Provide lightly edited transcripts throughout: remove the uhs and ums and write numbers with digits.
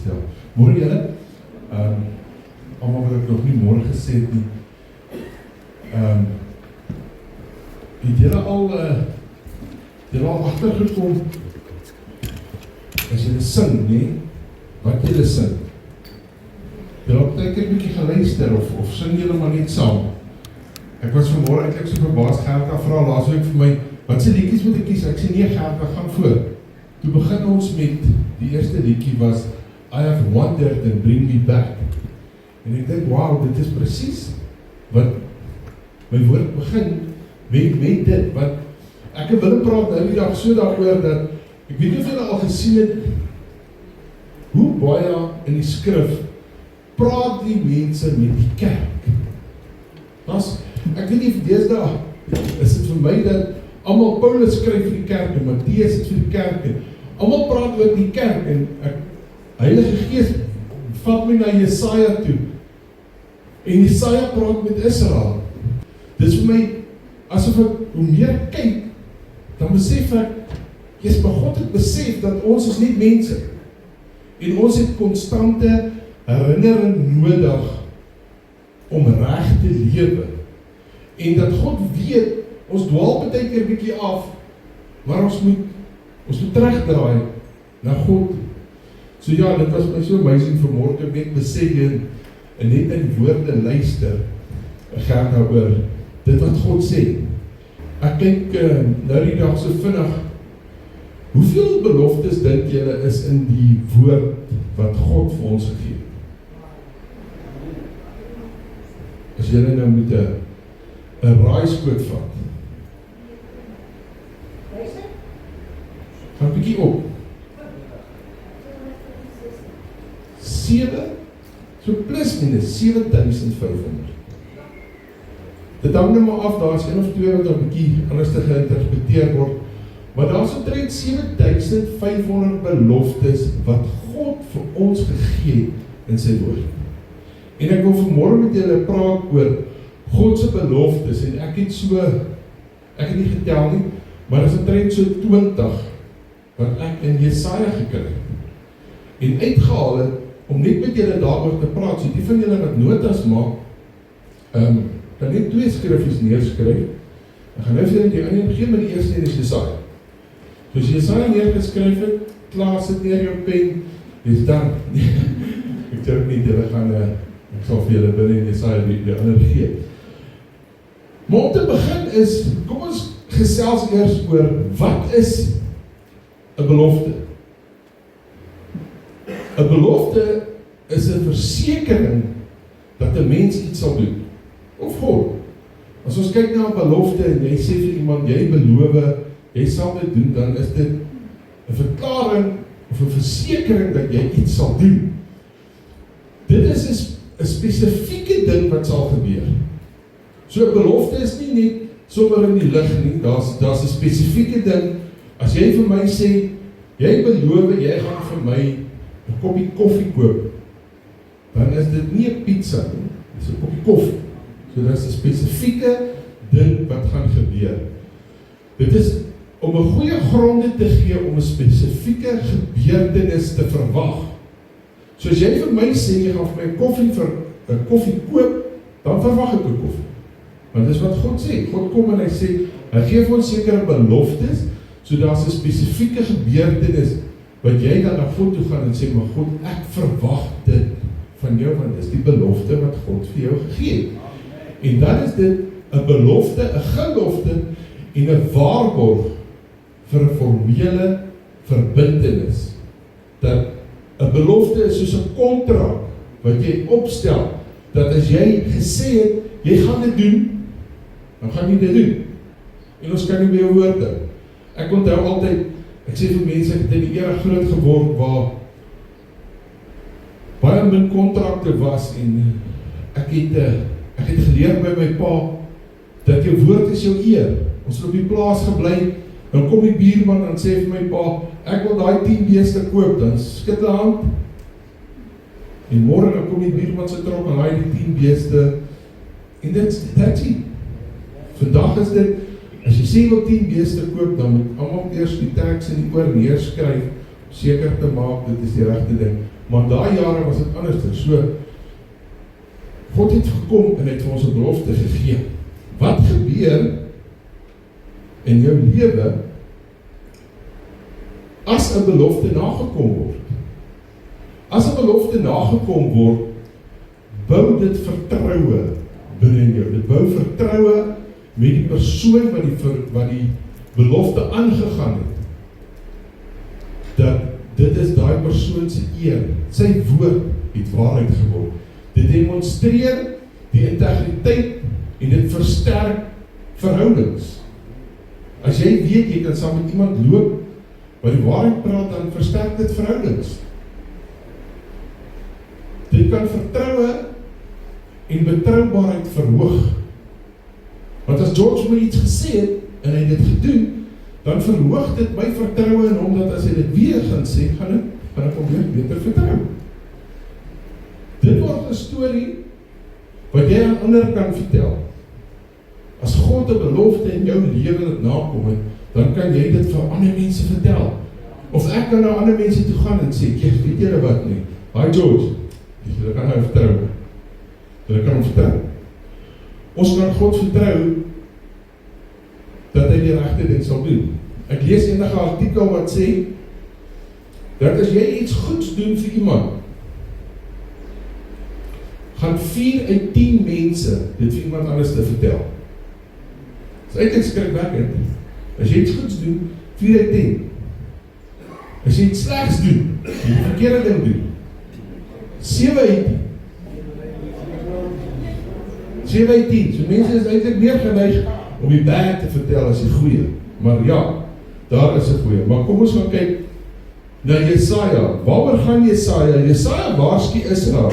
stel. Môre julle, allemaal wat ek nog nie môre gesê het nie, het julle al agtergekom, as julle sing, nee, wat julle sing, julle al tyd 'n bietjie geluister, of sing julle maar net saam. Ek was vanmôre eintlik so verbaas, Gerda vra laasweek vir my, wat se liedjies moet ek kies? Ek sê nee Gerda, gaan voor. Toe begin ons met, die eerste liedjie was, I have wandered and bring me back. En ek dink, wow, dit is presies wat my woord begin met dit, want ek wil praat nou die dag so daaroor dat, ek weet nie of julle al gesien het, hoe baie in die skrif praat die mense met die kerk. Ek weet nie, deesdae is dit vir my dat almal Paulus skryf vir die kerk en Matteus is vir die kerk en almal praat oor die kerk en Heilige Gees vat my na Jesaja toe en Jesaja praat met Israel. Dit is vir my asof ek hoe meer kyk, dan besef ek, maar God het besef dat ons is nie mense en ons het konstante herinnering nodig om reg te lewe. En dat God weet, ons dwaal baie keer bietjie af, maar ons moet terugdraai na God. So ja, dit was my so amazing vanmorgen, net besef en net in woorde luister, gaan nou oor dit wat God sê. Ek kyk nou die dag so vinnig, hoeveel beloftes dink julle is in die woord wat God vir ons gegee het? As julle nou moet 'n raaiskoot vat. Gaan 'n bietjie op. 7, so plus minus 7500. Dit hang nou maar af, daar is 1 of 2 wat een bietjie anders te geïnterpreteer word, maar daar is omtrent 7500 beloftes wat God vir ons gegee het in sy woord. En ek wil vanmôre met julle praat oor God se beloftes en ek het nie getel nie, maar is omtrent so 20 wat ek in Jesaja gekry het en uitgehaal het om net met julle daaroor te praat. So die van julle wat notas maak, kan net 2 skriffies neerskryf. Ek gaan nou vir julle die ander begin met die eerste en is Jesaja. So as Jesaja neergeskryf het, klaar sit neer jou pen, is dan ek dink nie, julle gaan ek sal vir julle binne in Jesaja die ander gee. Maar om te begin is, kom ons gesels eers oor, wat is 'n belofte? 'n belofte is 'n versekering dat 'n mens iets sal doen. Of God. As ons kyk na 'n belofte en jy sê vir iemand, jy beloof, jy sal dit doen, dan is dit 'n verklaring of 'n versekering dat jy iets sal doen. Dit is 'n spesifieke ding wat sal gebeur. So 'n belofte is nie net sommer in die lug nie, daar's 'n spesifieke ding. As jy vir my sê, jy beloof, jy gaan vir my 'n koppie koffie koop, dan is dit nie 'n pizza nie, dit is 'n koppie koffie. So dit is 'n spesifieke ding wat gaan gebeur. Dit is om 'n goeie gronde te gee om 'n spesifieke gebeurtenis te verwag. So as jy vir my sê, jy gaan vir my 'n koffie koop, dan verwag ek 'n koffie. Want dis wat God sê. God kom en hy sê, hy gee vir ons sekere beloftes, so daar's 'n spesifieke gebeurtenis wat jy dan na God toe gaan en sê, maar God, ek verwag dit van jou, want dis die belofte wat God vir jou gegee het. En dan is dit 'n belofte, 'n gelofte en 'n waarborg vir 'n formele verbintenis. Dat 'n belofte is soos 'n kontrak wat jy opstel, dat as jy gesê het, jy gaan dit doen, dan gaan jy dit doen. En ons kan nie meer woorde. Ek onthou altyd, ek sê vir mense, ek het in die era groot geword waar baie min kontrakte was en ek het geleer by my pa dat jou woord is jou eer. Ons het op die plaas gebly, dan kom die buurman en sê vir my pa, ek wil daai 10 beeste koop, dan skud die hand. En môre dan kom die buurman se trok en hy die 10 beeste en that's it. Vandag is dit, as jy sê wil 10 beeste koop, dan moet almal eers die tax in die oor neerskryf, seker te maak, dit is die regte ding. Maar daai jare was dit anders. So, God het gekom en het vir ons 'n belofte gegee. Wat gebeur in jou lewe as 'n belofte nagekom word? As 'n belofte nagekom word, bou dit vertroue binne in jou. Dit bou vertroue met die persoon wat die belofte aangegaan het. Dat dit is daai persoon se eer. Sy woord het waarheid geword. Dit demonstreer die integriteit en dit versterk verhoudings. As jy weet, jy kan saam met iemand loop wat die waarheid praat, dan versterk dit verhoudings. Dit kan vertroue en betroubaarheid verhoog. Want as George my iets gesê het, en hy dit gedoen, dan verhoog dit my vertroue in hom, dat as hy dit weer gaan sê, gaan ek hom weer beter vertrou. Dit word 'n storie wat jy aan ander kan vertel. As God 'n belofte in jou lewe laat nakom het, dan kan jy dit vir ander mense vertel. Of ek kan na ander mense toe gaan en sê, weet julle wat nie? Hi George, julle kan nou vertrou. Julle kan hom vertrou. Ons kan God vertrou dat hy die regte ding sal doen. Ek lees eendag 'n artikel wat sê dat as jy iets goeds doen vir iemand, gaan 4 uit 10 mense dit vir iemand anders te vertel. Dit is eintlik skrikwekkend. As jy iets goeds doen, 4 uit 10. As jy iets slegs doen, jy die verkeerde ding doen, 7 uit 10. 7 uit 10. So mense is eintlik meer geneig om die bad te vertel as die goeie. Maar ja, daar is 'n goeie. Maar kom ons gaan kyk na Jesaja. Waaroor gaan Jesaja? Jesaja waarsku Israel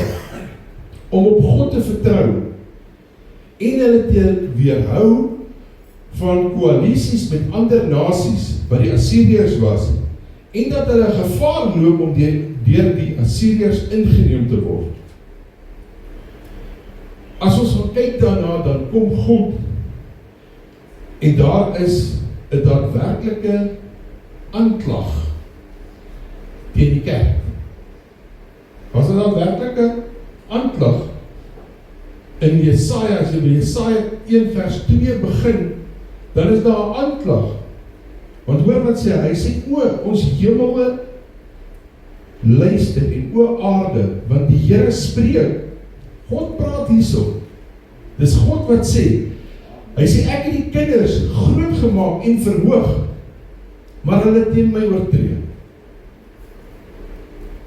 om op God te vertrou en hulle te weerhou van koalisies met ander nasies wat die Assiriërs was, en dat hulle gevaar loop om deur die Assiriërs ingeneem te word. As ons gaan kyk daarna, dan kom God en daar is 'n daadwerklike aanklag teen die kerk. Was 'n daadwerklike aanklag in Jesaja, as jy by Jesaja 1 vers 2 begin, dan is daar 'n aanklag. Want hoor wat sê hy? Hy sê, o, ons hemele luister en o aarde, want die Here spreek. God praat hierso. Dis God wat sê. Hy sê, ek het die kinders groot gemaak en verhoog, maar hulle teen my oortree.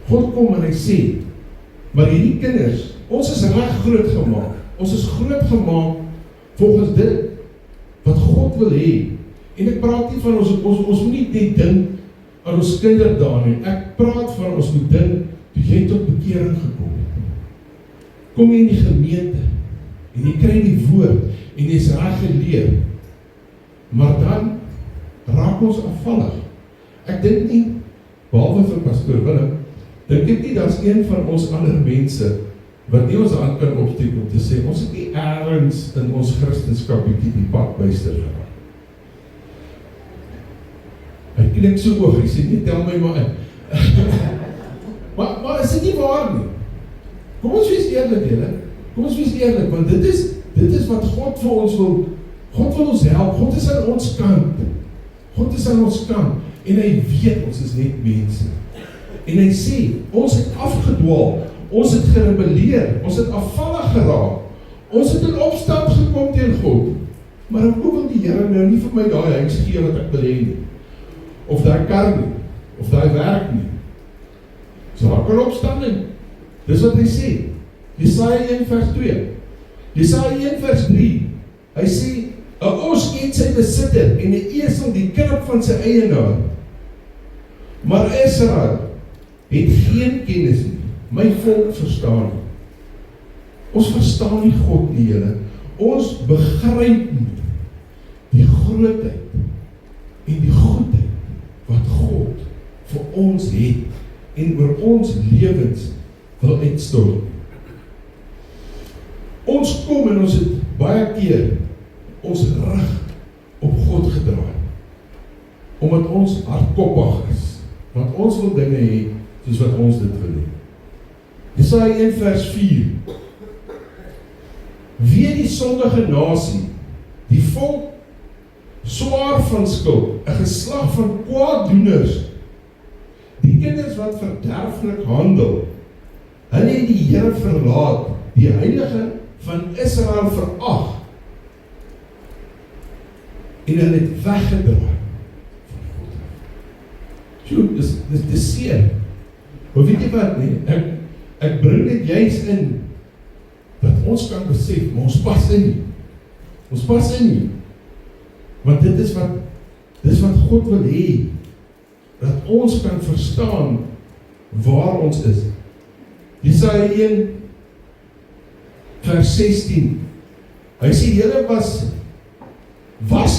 God kom en hy sê, maar hierdie kinders, ons is reg groot gemaak. Ons is groot gemaak volgens dit wat God wil hê. En ek praat nie van ons moet nie net dink aan ons kinderdaan nie. Ek praat van ons moet dink, toe jy tot bekering gekom het. Kom jy in die gemeente, en jy kry die woord, en jy is reg geleer, maar dan raak ons afvallig. Ek dink nie, behalwe vir pastoor Willem, dink ek nie, dat is een van ons ander mense, wat nie ons hand kan opsteek om te sê, ons het nie ergens in ons Christenskap die pad byster geraak. Hy knik so oog, hy sê nie, tel my maar in. maar is dit nie waar nie? Kom ons wees eerlik, julle. Kom ons wees eerlik, want dit is wat God vir ons wil. God wil ons help, God is aan ons kant. God is aan ons kant, en hy weet ons is net mense. En hy sê, ons het afgedwaal, ons het gerebelleer, ons het afvallig geraak, ons het in opstand gekom teen God. Maar hoe wil die Here nou nie vir my daai huis gee wat ek wil hê nie? Of daai kar nie, of daai werk nie. So raak in opstanding. Dis wat hy sê. Jesaja 1 vers 2. Jesaja 1 vers 3. Hy sê, 'n os eet sy besitter en 'n esel die krib van sy eienaar. Maar Israel het geen kennis nie. My volk verstaan nie. Ons verstaan nie God nie, julle. Ons begryp nie die grootheid en die goedheid wat God vir ons het en oor ons lewens wil uitstort. Ons kom en ons het baie keer ons rug op God gedraai, omdat ons hardkoppig is, want ons wil dinge hê soos wat ons dit wil hê. Jesaja 1 vers 4. Wee die sondige nasie, die volk swaar van skuld, 'n geslag van kwaaddoeners, die kinders wat verderflik handel, hulle het die Here verlaat, die Heilige van Israel verag, en hulle het weggedraai van God. Sjoe, dis seer. Maar weet jy wat, nee, ek bring dit juist in, dat ons kan besef, maar ons pas in nie. Ons pas in nie. Want dit is wat God wil hê, dat ons kan verstaan waar ons is. Jesaja 1 vers 16. Hy sê, julle was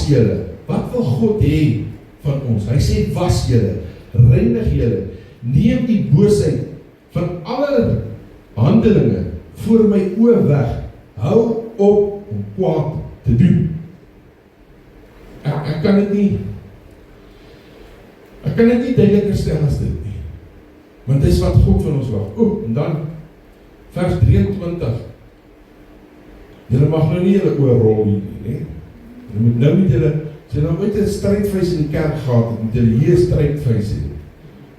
julle. Wat wil God hê van ons? Hy sê, was julle, reinig julle, neem die boosheid van alle handelinge voor my oë weg, hou op om kwaad te doen. Ek kan dit nie duideliker stel as dit nie. Want dit is wat God van ons wag. En dan vers 23. Julle mag nou nie julle oor rol nie, nee. Julle moet nou met julle, as jy nou ooit 'n strydvuis in die kerk gehad het, moet julle hier 'n strydvuis hê.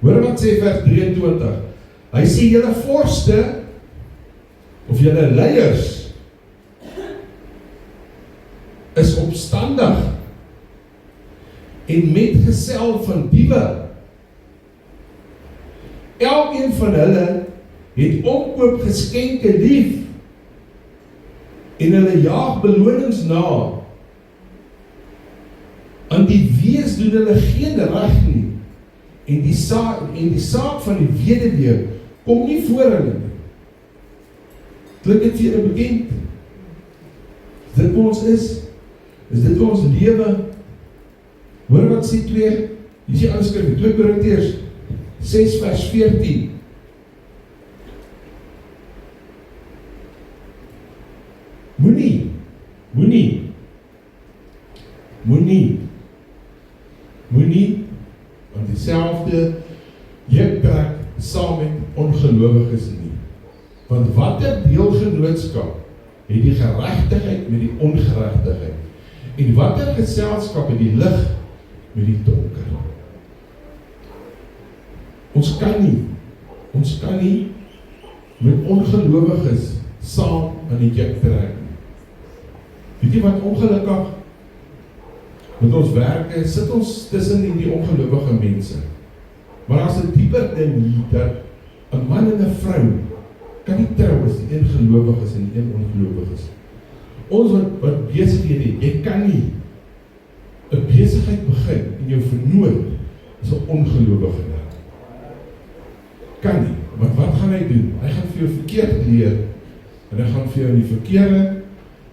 Hoor wat sê vers 23. Hy sê julle vorste of julle leiers is opstandig en metgesel van diewe. Elkeen van hulle het omkoop geskenke lief en hulle jaag belonings na. Aan die wees doen hulle geen reg nie en die saak van die weduwee kom nie voor hulle nie. Klink dit vir julle bekend? Is dit waar ons is? Is dit waar ons lewe? Hoor wat sê 2, hier sê alles skrif, 2 Korintiërs 6 vers 14. Moenie, want dieselfde juk saam met ongelowiges nie. Want watter deelgenootskap het die geregtigheid met die ongeregtigheid? En watter geselskap het die lig met die donker? Ons kan nie met ongelowiges saam aan die juk trek nie. Weet jy wat ongelukkig met ons werke, sit ons tussen die ongelowige mense. Maar as 'n dieper ding hier, dat 'n man en 'n vrou kan nie trou as die een gelowig is en die een ongelowig is. Ons wat besigheid het, jy kan nie 'n besigheid begin en jou vernoot is 'n ongelowige. Kan nie, want wat gaan hy doen? Hy gaan vir jou verkeerd leer en hy gaan vir jou in die verkeerde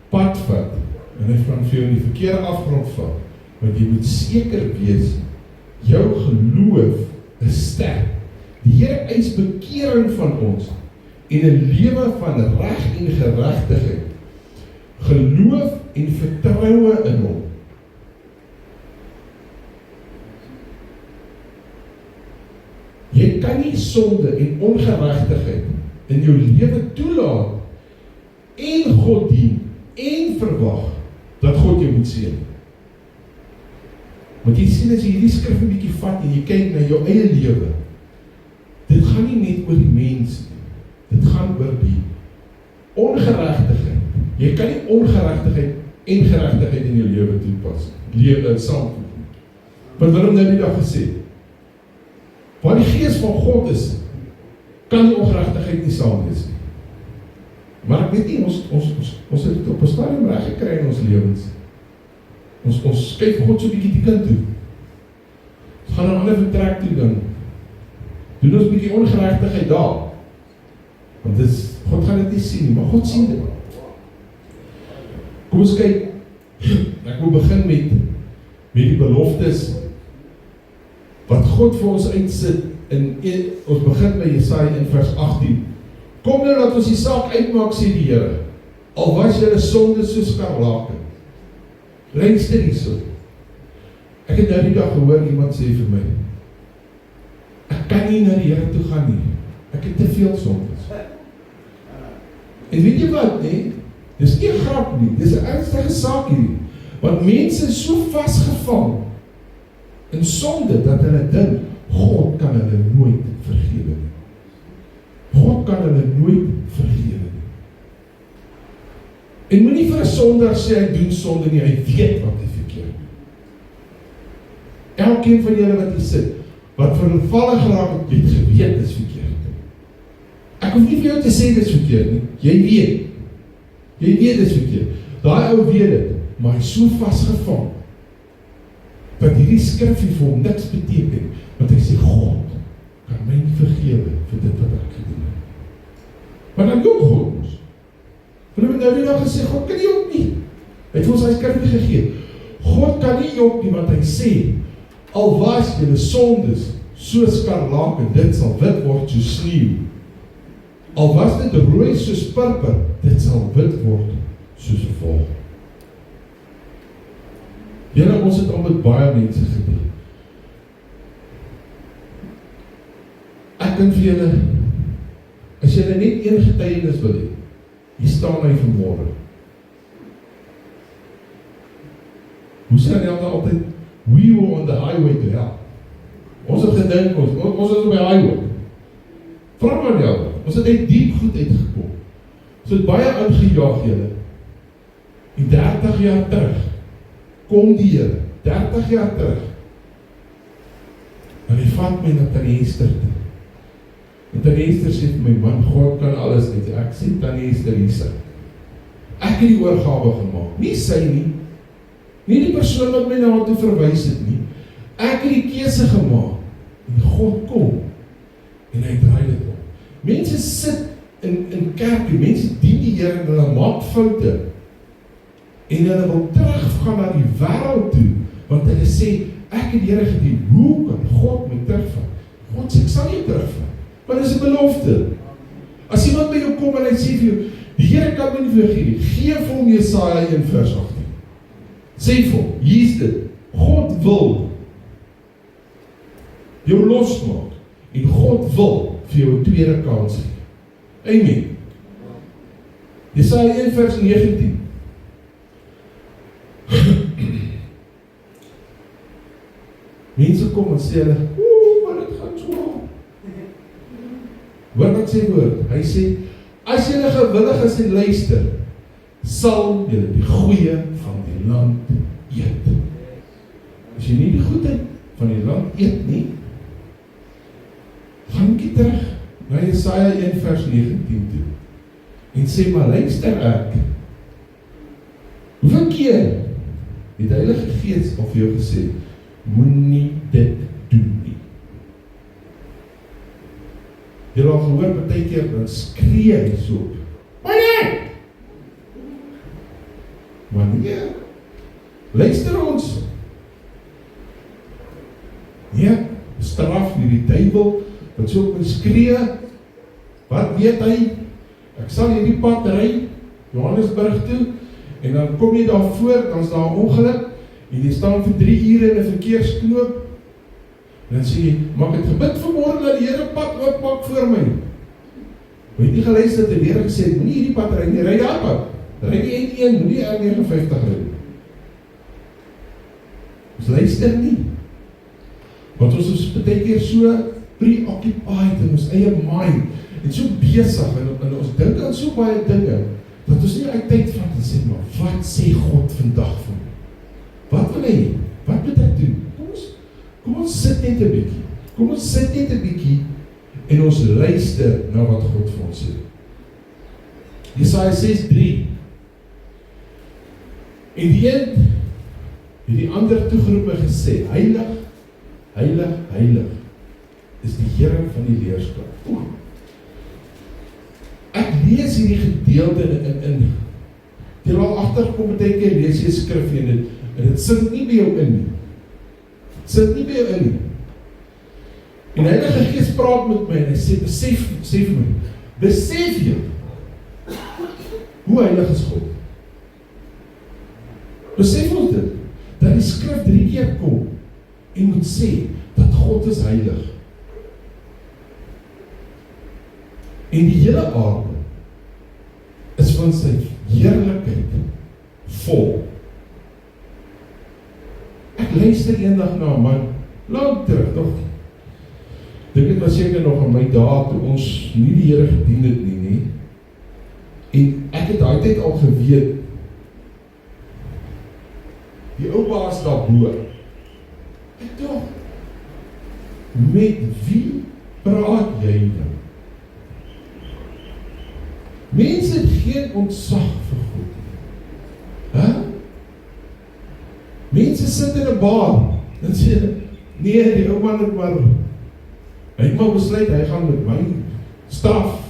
pad vat en hy gaan vir jou in die verkeerde afgrond vat. Want jy moet seker wees, jou geloof is sterk. Die Here eis bekering van ons en 'n lewe van reg en geregtigheid. Geloof en vertroue in hom. Jy kan nie sonde en ongeregtigheid in jou lewe toelaat en God dien en verwag dat God jou moet seën. Want jy sien as jy hierdie skrif 'n bietjie vat en jy kyk na jou eie lewe, dit gaan nie net oor die mens nie, dit gaan oor die ongeregtigheid. Jy kan nie ongeregtigheid en geregtigheid in jou lewe toepas, lewe saam. Want wat hom nou die dag gesê, waar die gees van God is, kan die ongeregtigheid nie saam wees nie. Maar ek weet nie, ons het dit op 'n stadium reg gekry in ons lewens. Ons skuif God so bietjie die kant toe. Ons gaan 'n ander vertrek toe dan. Doen ons bietjie ongeregtigheid daar. Want God gaan dit nie sien nie, maar God sien dit. Kom ons kyk, ek wil begin met die beloftes wat God vir ons uitsit ons begin by Jesaja in vers 18. Kom nou dat ons die saak uitmaak, sê die Here. Al was julle sonde soos skarlake. Luister hierso. Ek het nou die dag gehoor iemand sê vir my, ek kan nie na die Here toe gaan nie. Ek het te veel sondes. En weet jy wat, nee? Dis nie 'n grap nie, dis 'n ernstige saak hierdie. Want mense is so vasgevang in sonde, dat hulle dink, God kan hulle nooit vergewe nie. God kan hulle nooit vergewe nie. En moenie vir 'n sondaar sê, hy doen sonde nie, hy weet wat hy verkeerd doen. Elkeen van julle wat hier sit, wat vervallig geraak het, jy het geweet is verkeerd. Ek hoef nie vir jou te sê dit is verkeerd nie, jy weet. Jy weet dit is verkeerd. Daai ou weet dit, maar hy is so vasgevang, dat hierdie skrifgie vir hom niks beteken, want hy sê, God kan my nie vergewe vir dit wat ek gedoen het. Maar dan ook God ons. Want hy het nou die dag gesê, God kan nie ook nie. Hy het ons sy skrifgie gegee. God kan nie ook nie, want hy sê, al was julle sondes so skarlak en dit sal wit word so sneeu. Al was dit rooi soos purper, dit sal wit word soos 'n wol. Julle, ons het al met baie mense gedeel. Ek dink vir julle, as julle net een getuienis wil hê, hier staan hy vanmôre. Hoe sê hy altyd, we were on the highway to hell. Ons het gedink, ons is op die highway. Vra maar jou, ons het uit diep goed uitgekom. Ons het baie aangejaag julle. En 30 jaar terug, kom die Here, 30 jaar terug, en hy vat my na Tannie Esther toe. En Tannie Esther sê vir my, man, God kan alles uit. Ek sê, Tannie Esther, hier sit. Ek het die oorgawe gemaak, nie sy nie, nie die persoon wat my na haar toe verwys het nie. Ek het die keuse gemaak, en God kom, en hy draai dit om. Mense sit in kerk, mense dien die Here, en hulle maak foute, en hulle wil teruggaan na die wêreld toe, want hulle sê, ek het die Here gedien, hoe kan God my terugvat? God sê, ek sal nie terugvat, want dit is 'n belofte. As iemand by jou kom en hy sê vir jou, die Here kan my nie vergewe, gee vir hom Jesaja 1 vers 18. Sê vir hom, hier is dit, God wil jou losmaak, en God wil vir jou 'n tweede kans gee. Amen. Jesaja 1 vers 19. Mense kom en sê hulle, maar dit gaan so aan. Hoor wat sê woord? Hy sê, as julle gewillig is en luister, sal julle die goeie van die land eet. As jy nie die goedheid van die land eet nie, gaan jy terug na Jesaja 1 vers 19 toe, en sê, maar luister ek, hoeveel keer het die Heilige Gees al vir jou gesê, moenie dit doen nie. Jy het al gehoor, partykeer, dan skree hy so, maar nee, luister ons, nee, straf hierdie duiwel, wat so op my skree, wat weet hy, ek sal hierdie pad ry, Johannesburg toe, en dan kom jy daar voor, dan is daar 'n ongeluk, en jy staan vir 3 ure in 'n verkeersknoop, en dan sê jy, maar ek het gebid vanmôre dat die Here pad oopmaak voor my. Weet jy geluister dat die Here gesê het, moenie hierdie pad ry nie, ry daai pad. Ry die N1, moenie R59 ry. Ons luister nie. Want ons is baie keer so preoccupied in ons eie mind, en so besig, en ons dink aan so baie dinge, dat ons nie uit tyd vat en sê, maar wat sê God vandag vir my? Wat wil hy? Wat moet ek doen? Kom ons sit net 'n bietjie. Kom ons sit net 'n bietjie en ons luister na wat God vir ons sê. Jesaja 6:3. En die een het die ander toegeroep en gesê, heilig, heilig, heilig is die Here van die leerskap. Ek lees hierdie gedeelte in terwyl agterkom baie keer lees jy 'n skrif en dit sit nie by jou in nie. Sit nie by jou in nie. En die Heilige Gees praat met my en hy sê, besef vir my, besef jy hoe heilig is God? Besef ons dit, dat die skrif 3 keer kom en moet sê dat God is heilig. En die hele aarde van sy heerlikheid vol. Ek luister eendag na 'n man, lang terug, nog. Dit was seker nog in my dae, toe ons nie die Here gedien het nie. En ek het daai tyd al geweet, die ou baas daarbo, ek dink, met wie praat jy nou? Mense het geen ontzag vir God nie. Mense sit in 'n bar, en sê, nee, die ou man het maar, hy het maar besluit, hy gaan met my straf.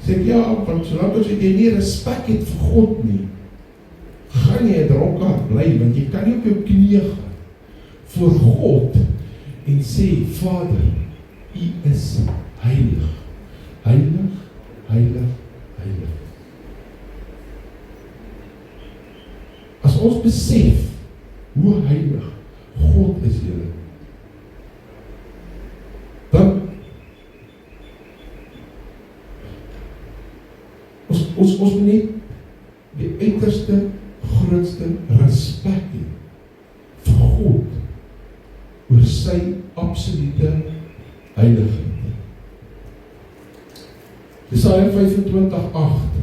Sê ek, ja, want solank as jy nie respek het vir God nie, gaan jy 'n dronkaard bly, want jy kan nie op jou knieë gaan voor God en sê, Vader, U is heilig. Heilig, heilig, heilig. As ons besef hoe heilig God is, julle, dan ons moet net die uiterste, grootste respek hê vir God oor sy absolute heiligheid. Jesaja 25:8.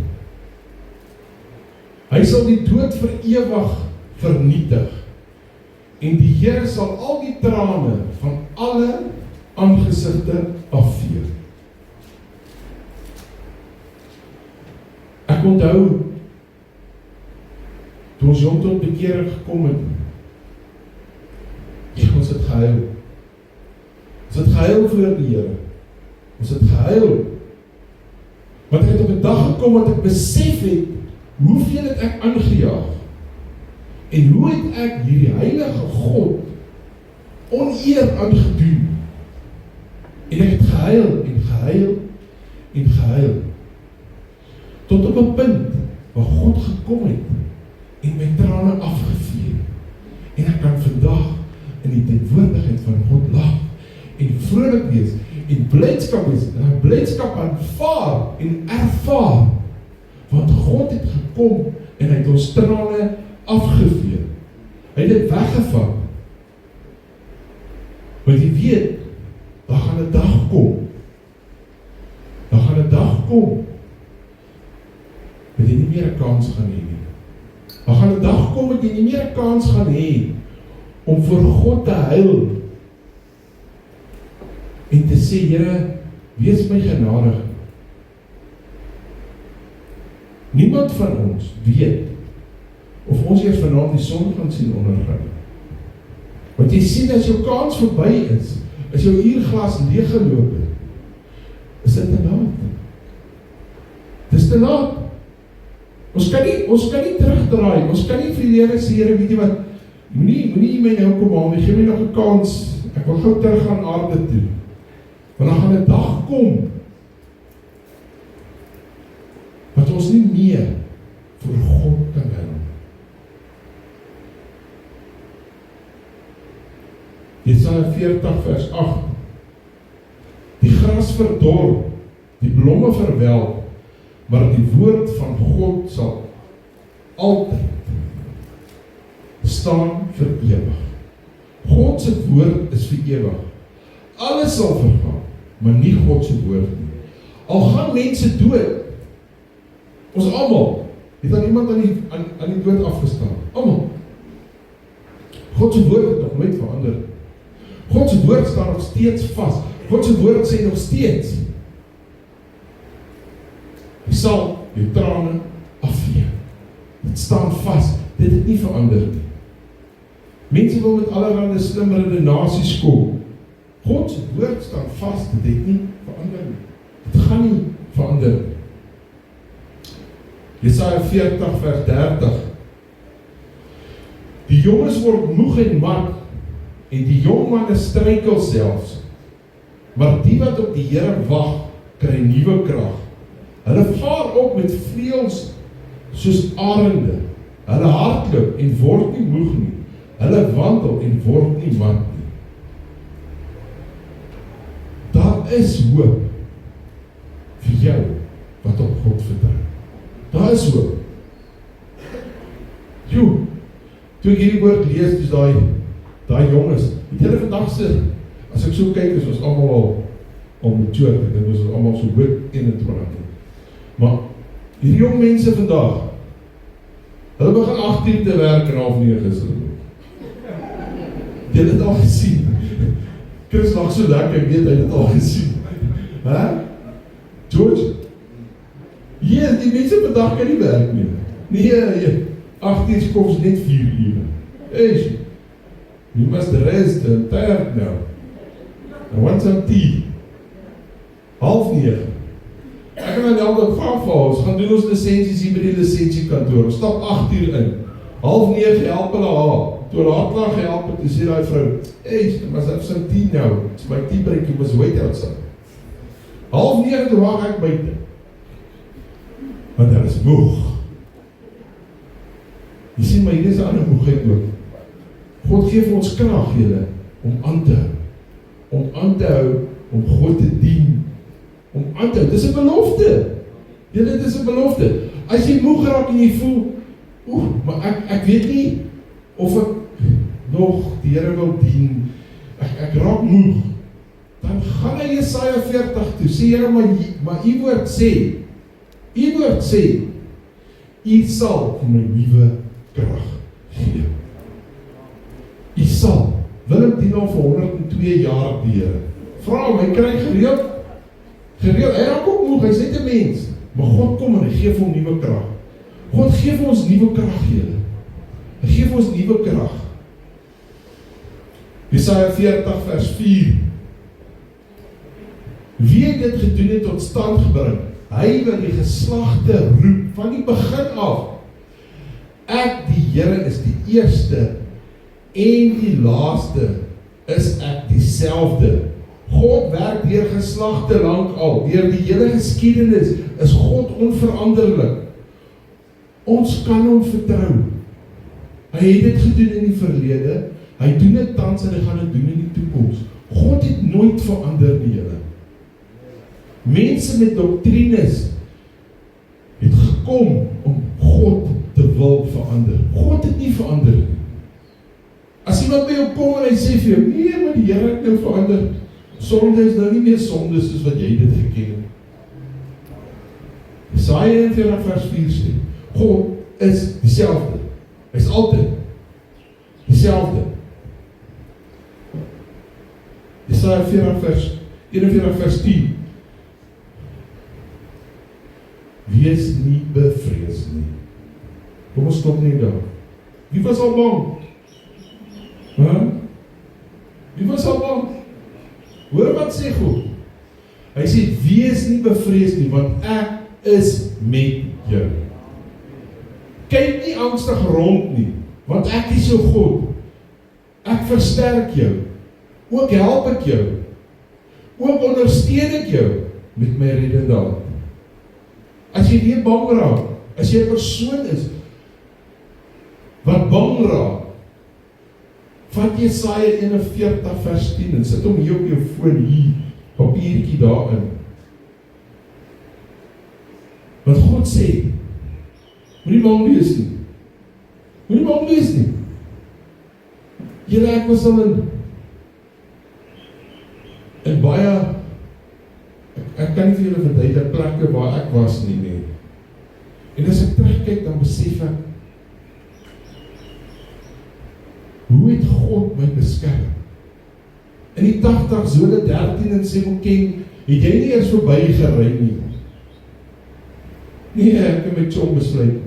Hy sal die dood vir ewig vernietig en die Here sal al die trane van alle aangesigte afvee. Ek onthou, toe ons jong tot bekering gekom het, ons het gehuil. Ons het gehuil voor die Here. Ons het gehuil. Want ek het op 'n dag gekom wat ek besef het, hoeveel het ek aangejaag. En hoe het ek hierdie heilige God oneer aangedoen. En ek het gehuil en gehuil en gehuil. Tot op 'n punt waar God gekom het en my trane afgevee. En ek kan vandag in die teenwoordigheid van God lag en vrolik wees en blydskap wees en blydskap aanvaar en ervaar. Want God het gekom en hy het ons trane afgevee. Hy het dit weggevat. Want jy weet, daar gaan 'n dag kom. Daar gaan 'n dag kom dat jy nie meer 'n kans gaan hê nie. Daar gaan 'n dag kom dat jy nie meer 'n kans gaan hê om voor God te huil en te sê, Here, wees my genadig. Niemand van ons weet of ons eers vanaand die son gaan sien ondergaan. Want jy sien, as jou kans verby is, as jou uurglas leeggeloop het, is dit te laat. Dis te laat. Ons kan nie terugdraai. Ons kan nie vir die Here sê, Here, weet jy wat, moenie my nou kom haal, gee my nog 'n kans. Ek wil gou terug gaan aarde toe. Want dan gaan 'n dag kom wat ons nie meer voor God kan huil. Jesaja 40 vers 8. Die gras verdor, die blomme verwelk, maar die woord van God sal altyd staan vir ewig. God se woord is vir ewig. Alles sal vergaan, maar nie God se woord nie. Al gaan mense dood, ons almal het aan iemand aan die dood afgestaan. Almal. God se woord het nog nooit verander. God se woord staan nog steeds vas. God se woord sê nog steeds, hy sal jou trane afvee. Dit staan vas. Dit het nie verander nie. Mense wil met allerhande slim redenasies kom. God se woord staan vas. Dit het nie verander nie. Dit gaan nie verander nie. Jesaja 40 vers 30. Die jonges word moeg en mat, en die jong manne struikel selfs. Maar die wat op die Here wag, kry nuwe krag. Hulle vaar op met vleuels soos arende. Hulle hardloop en word nie moeg nie. Hulle wandel en word nie mat nie. Daar is hoop vir jou wat op God vertrou. Daar is hoop. Joe, toe ek hierdie woord lees, dis daai jonges, het julle vandag se, as ek so kyk, is ons almal al mature, ek dink ons is almal so hoog 21. Maar hierdie jong mense vandag, hulle begin 8 uur te werk en 8:30 is hulle. Jy het dit al gesien. Chris lag so lekker, ek weet hy het dit al gesien. George? Ja, die mense vandag kan nie werk nie. Nee, 8 uur koms net 4 uur. Hey, you must rest and tired now. I want some tea. 8:30. Ek gaan nou dat ons gaan doen ons lisensies hier by die lisensiekantoor. Ons stap 8 uur in. 8:30 help hulle haar. Toe hulle haar klaar gehelp het, toe sê die vrou, hey, mas have some tea now. It's my tea break, you must wait outside. 8:30 toe waag ek buite. Want daar is moeg. Jy sien, maar hier is 'n ander moegheid ook. God gee vir ons krag, julle, om aan te hou. Om aan te hou, om God te dien. Om aan te hou, dis 'n belofte. Julle, dis 'n belofte. As jy moeg raak en jy voel, maar ek weet nie of ek nog die Here wil dien. Ek raak moeg. Dan gaan hy Jesaja 40 toe. Sê Here, maar u woord sê, u sal vir my nuwe krag gee. U sal. Willem dien al vir 102 jaar die Here. Vra hom, hy kry gereeld, hy raak ook moeg, hy's net 'n mens. Maar God kom en hy gee vir hom nuwe krag. God gee vir ons nuwe krag, julle. Hy gee vir ons nuwe krag. Jesaja 40 vers 4. Wie het dit gedoen het tot stand gebring? Hy wil die geslagte roep van die begin af. Ek, die Here, is die eerste en die laaste is ek dieselfde. God werk deur geslagte lank al. Deur die hele geskiedenis is God onveranderlik. Ons kan hom vertrou. Hy het dit gedoen in die verlede, hy doen dit tans en hy gaan dit doen in die toekoms. God het nooit verander nie, julle. Mense met doktrines het gekom om God te wil verander. God het nie verander nie. As iemand by jou kom en hy sê vir jou, nee, maar die Here het nou verander. Sonde is nou nie meer sonde soos wat jy dit geken het. Jesaja 41 vers 4 sê, God is dieselfde. Hy is altyd dieselfde. Jesaja 41 vers 10. Wees nie bevrees nie. Kom ons stop nie daar. Wie was al bang? Wie was al bang? Hoor wat sê God? Hy sê, wees nie bevrees nie, want ek is met jou. Kyk nie angstig rond nie, want ek is jou God. Ek versterk jou. Ook help ek jou. Ook ondersteun ek jou met my reddende hand. As jy nie bang raak, as jy 'n persoon is wat bang raak, vat Jesaja 41 vers 10 en sit hom hier op jou foon, hier, papiertjie daarin. Want God sê, moenie bang wees nie. Moenie bang wees nie. Julle, ek was al in baie, ek kan nie vir julle verduidelik plekke waar ek was nie. En as ek terugkyk, dan besef ek, hoe het God my beskerm? In die 80 zone 13 in Sebokeng, het jy nie eers verby gery nie. Nee, ek het met Chom besluit.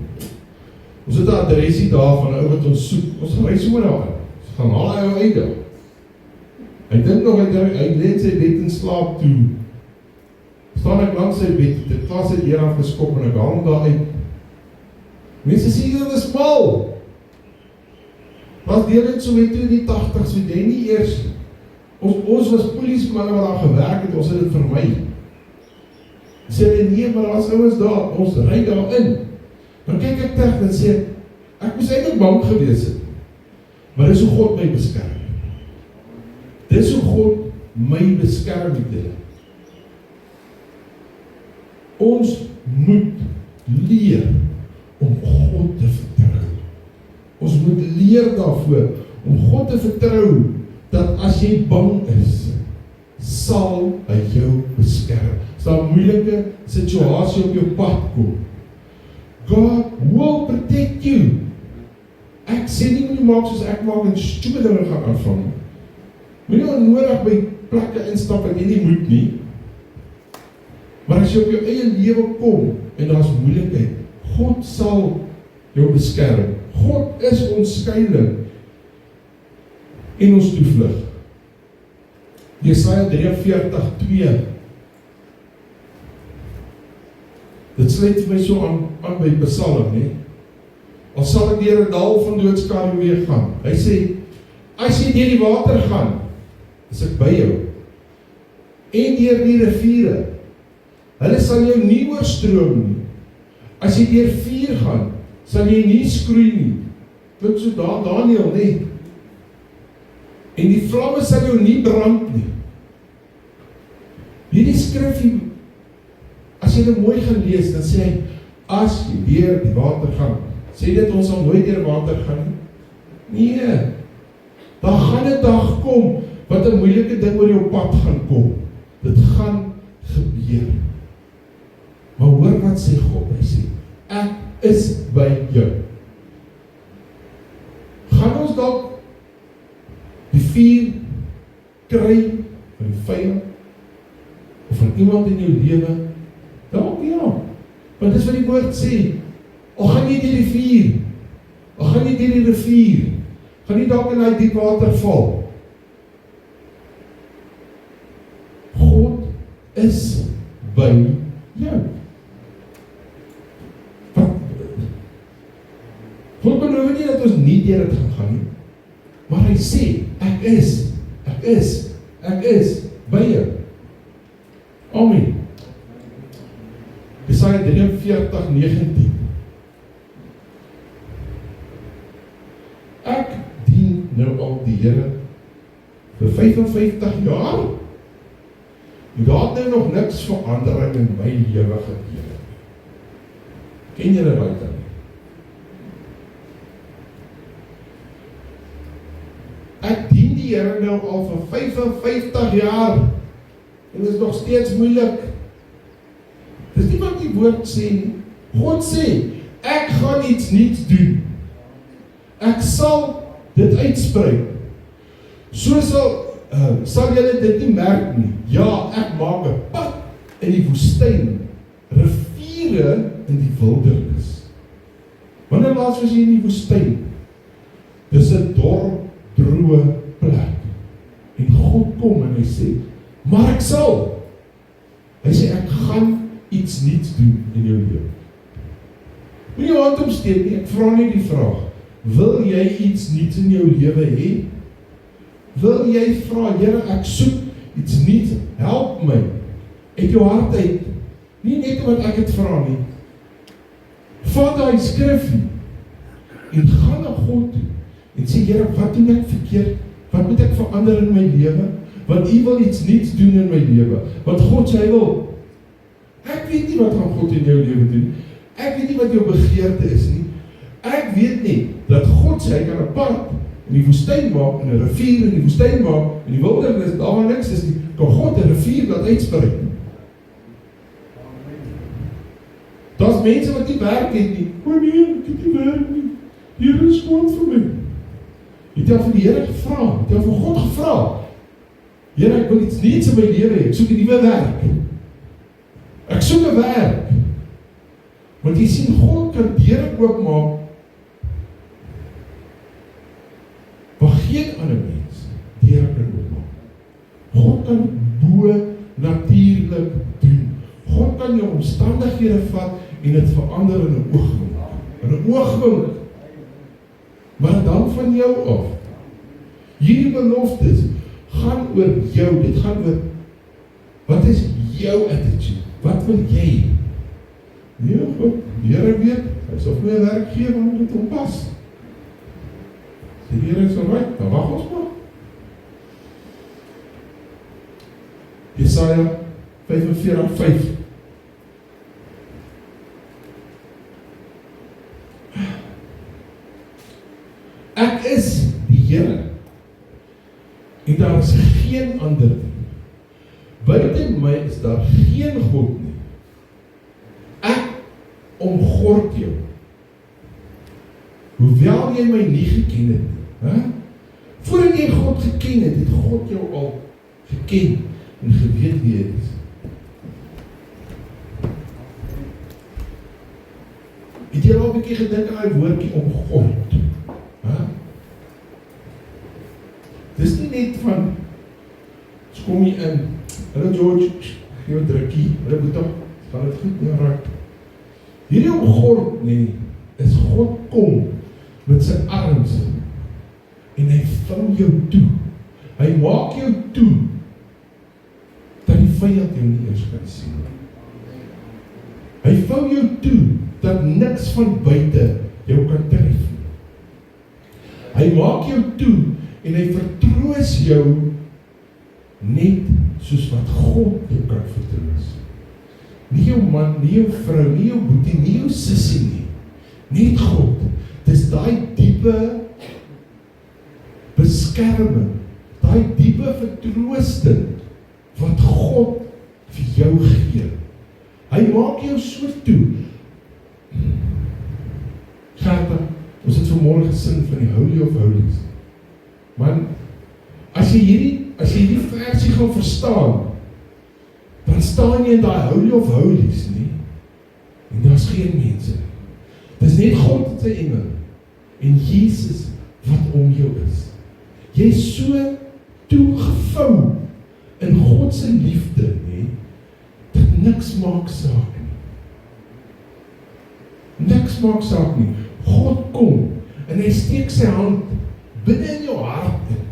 Ons het 'n adresie daar van 'n ou wat ons soek. Ons ry sommer daar. Ons gaan haal hy ou uit daar. Hy dink nog hy lê in sy bed en slaap toe. Staan ek langs sy bed, die klas het hier afgeskop en ek haal hom daar uit. Mense sê dit is mal. Was deel dit so met toe in die 80's, weet jy nie eers. Ons was polisiemanne wat daar gewerk het, ons het dit vermy. Sê hulle nee, maar as ouens daar, ons ry daar in. Dan kyk ek terug en sê, ek moes eintlik bang gewees het. Maar dis hoe God my beskerm. Dis hoe God my beskerm het. Ons moet leer om God te vertrou. Ons moet leer daarvoor om God te vertrou, dat as jy bang is, sal hy jou beskerm. As daar 'n moeilike situasie op jou pad kom, God will protect you. Ek sê nie moet jy maak soos ek maak en stupid dinge gaan aanvang. Moet jy onnodig by plekke instap wat jy nie moet nie. Maar as jy op jou eie lewe kom en daar's moeilikheid, God sal jou beskerm. God is ons skuilings en ons toevlug. Jesaja 43:2. Dit sluit vir my so aan by Psalm, nee. Al sal ek deur 'n dal van doodskaduwee gaan. Hy sê, as jy deur die water gaan, is ek by jou. En deur die riviere, hulle sal jou nie oorstroom nie. As jy deur vuur gaan, sal jy nie skroei nie. Klink so Daniël, nee. En die vlamme sal jou nie brand nie. Hierdie skrifgie, as jy dit mooi gaan lees, dan sê hy, as jy deur die water gaan, sê dit ons sal nooit deur water gaan nie? Nee, daar gaan 'n dag kom, wat 'n moeilike ding oor jou pad gaan kom. Dit gaan gebeur. Maar hoor wat sê God, hy sê, ek is by jou. Gaan ons dalk die vuur kry van die vyand, of van iemand in jou lewe? Dalk ja, want dis wat die woord sê. Al gaan jy deur die vuur, al gaan jy deur die rivier, gaan jy dalk in die diep water val. God is by jou. God beloof nie dat ons nie deur dit gaan nie, maar hy sê, ek is by jou. Amen. Jesaja 43:19. Ek dien nou al die Here vir 55 jaar, en daar het nou nog niks verandering in my lewe gebeur. Ken julle wat dan? Ek dien die Here nou al vir 55 jaar, en dit is nog steeds moeilik. Dis nie wat die woord sê nie. God sê, ek gaan iets nuuts doen. Ek sal dit uitsprei. So sal julle dit nie merk nie. Ja, ek maak 'n pad in die woestyn, riviere in die wildernis. Wanneer laas was jy in die woestyn? Dis 'n dor, droë plek. En God kom en hy sê, maar ek sal. Hy sê, ek gaan iets nuuts doen in jou lewe. Moet jy hand opsteek nie, ek vra nie die vraag, wil jy iets nuuts in jou lewe hê? Wil jy vra, Here, ek soek iets nuuts, help my, uit jou hart uit, nie net wat ek het vra nie. Vat daai skrifgie, en gaan na God toe, en sê, Here, wat doen ek verkeerd? Wat moet ek verander in my lewe? Want U wil iets nuuts doen in my lewe, wat God sê hy wil. Ek weet nie wat gaan God in jou lewe doen. Ek weet nie wat jou begeerte is nie. Ek weet nie dat God sê hy kan 'n pad in die woestyn maak, en 'n rivier in die woestyn maak, in die wildernis, daar waar niks is nie, kan God 'n rivier laat uitsprei. Daar's mense wat nie werk het nie. O nee, ek het nie werk nie. Here is kwaad vir my. Het jy vir die Here gevra? Het jy vir God gevra? Here, ek wil iets nuuts in my lewe hê. Ek soek 'n nuwe werk. Ek soek 'n werk. Want jy sien, God kan deure oopmaak waar geen ander mens deure kan oopmaak. God kan bo natuurlik doen. God kan jou omstandighede vat en dit verander in 'n oogwink. In 'n oogwink. Maar dan van jou af. Hierdie beloftes gaan oor jou, dit gaan oor, wat is jou attitude? Wat wil jy? Nee, God, die Here weet, hy sal vir my 'n werk gee wat dit hom pas. Die Here is alright, dan wag ons maar. Jesaja 45:5. ander nie. Buite my is daar geen God nie. Ek omgord jou. Hoewel jy my nie geken het nie. Voordat jy God geken het, het God jou al geken en geweet wie hy is. Het jy al 'n bietjie gedink aan die woordjie omgord? Dis nie net van, as kom jy in, hallo George, gee 'n drukkie, hallo Boeta, gaan dit goed? Ja, right. Hierdie omgord nie, is God kom met sy arms en hy vou jou toe. Hy maak jou toe dat die vyand jou nie eers kan sien. Hy vou jou toe dat niks van buite jou kan tref. Hy maak jou toe en hy vertroos jou net soos wat God jou kan vertroos. Nie jou man, nie jou vrou, nie jou boetie, nie jou sussie nie. Net God. Dis daai diepe beskerming, daai diepe vertroosting wat God vir jou gee. Hy maak jou so toe. Gerda, ons het vanmôre gesing van die Holy of Holies. Man, as jy hierdie versie gaan verstaan, dan staan jy in daai Holy of Holies nie, en daar's geen mense nie. Dis net God en sy engele, en Jesus wat om jou is. Jy is so toegevou in God se liefde, nie, dat niks maak saak nie. Niks maak saak nie. God kom, en hy steek sy hand binne in jou hart in.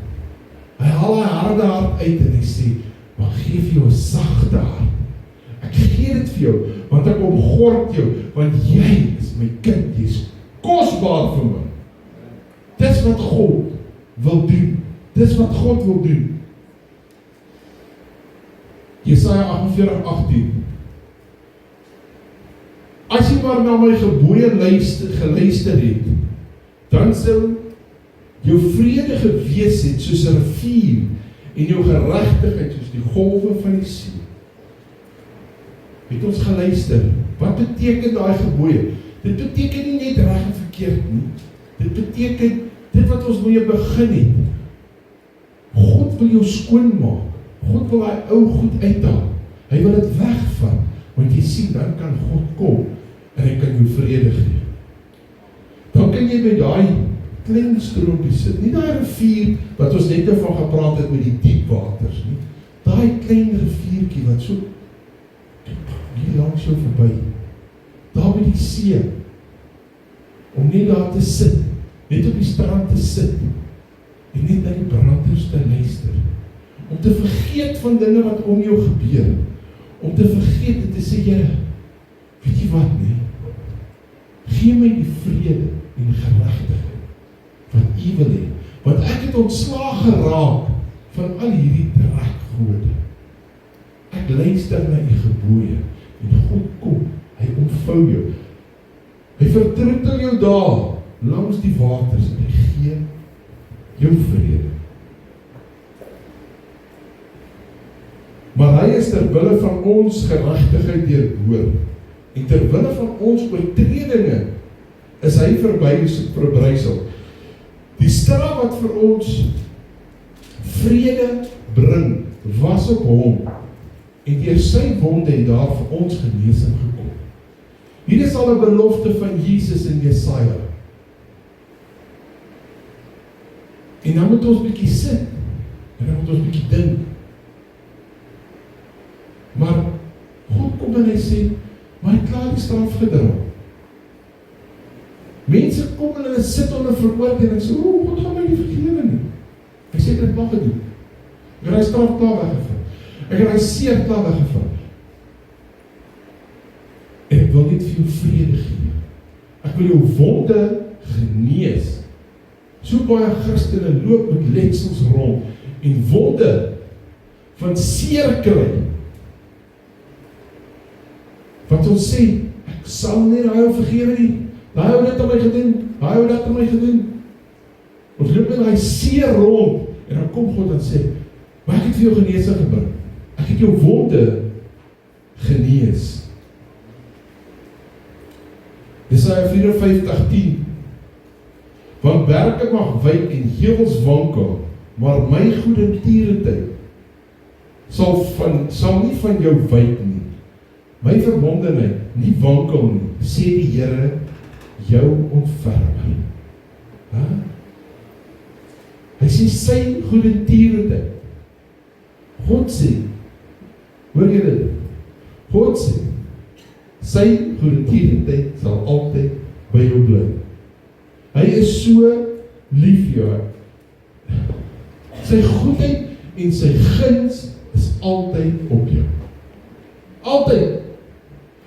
Hy haal hy harde hart uit en hy sê, maar geef jou 'n sagte hart. Ek gee dit vir jou, want ek omgord jou, want jy is my kind, jy is kosbaar vir my. Dis wat God wil doen. Dis wat God wil doen. Jesaja 48:18. As jy maar na my gebooie geluister het, dan sou jou vrede gewees het soos 'n rivier en jou geregtigheid soos die golwe van die see. Het ons geluister? Wat beteken daai gebooie? Dit beteken nie net reg en verkeerd nie. Dit beteken dit wat ons mee begin het. God wil jou skoon maak. God wil daai ou goed uithaal. Hy wil dit wegvat, want jy sien, dan kan God kom en hy kan jou vrede gee. Dan kan jy by daai klein stroompie sit, nie daai rivier wat ons net van gepraat het met die diep waters nie. Daai klein riviertjie wat so hier langs jou verby. Daar by die see. Om net daar te sit, net op die strand te sit en net na die branders te luister. Om te vergeet van dinge wat om jou gebeur. Om te vergeet en te sê, Here, weet jy wat nie? Gee my die vrede en geregtigheid wat U wil hê. Want ek het ontslaag geraak van al hierdie drekgode. Ek luister na U gebooie en God kom, hy omvou jou. Hy vertroetel jou daar langs die waters en hy gee jou vrede. Maar hy is ter wille van ons geregtigheid deurboor en ter wille van ons oortredinge is hy verbrysel. Die straf wat vir ons vrede bring was op hom en deur sy wonde het daar vir ons genesing gekom. Hier is al 'n belofte van Jesus in Jesaja. En dan moet ons bietjie sit en dan moet ons bietjie dink. Maar God kom en hy sê, maar hy het klaar die straf gedra. Mense kom en hulle sit onder veroordeel en sê, God gaan my nie vergewe nie. Hy sê, ek het nog gedoen. Ek het hy straf klaar weggevat. Ek het hy seer klaar weggevat. En ek wil net vir jou vrede gee. Ek wil jou wonde genees. So baie Christene loop met letsels rond en wonde van seer kry. Wat ons sê, ek sal nie daai vergewe nie. Daai ou dit aan my gedoen, daai ou dit aan my gedoen. Ons loop met daai seer rond en dan kom God en sê, Maar ek het vir jou genesing gebring. Ek het jou wonde genees. Jesaja 54:10. Want berge mag wyk en heuwels wankel, maar my goedertierenheid sal nie van jou wyk nie. My verbondenheid nie wankel nie, sê die Here, jou ontfermer. Hy sê sy goedertierenheid. God sê, hoor julle dit? God sê, sy goedertierenheid sal altyd by jou bly. Hy is so lief vir jou. Sy goedheid en sy guns is altyd op jou. Altyd.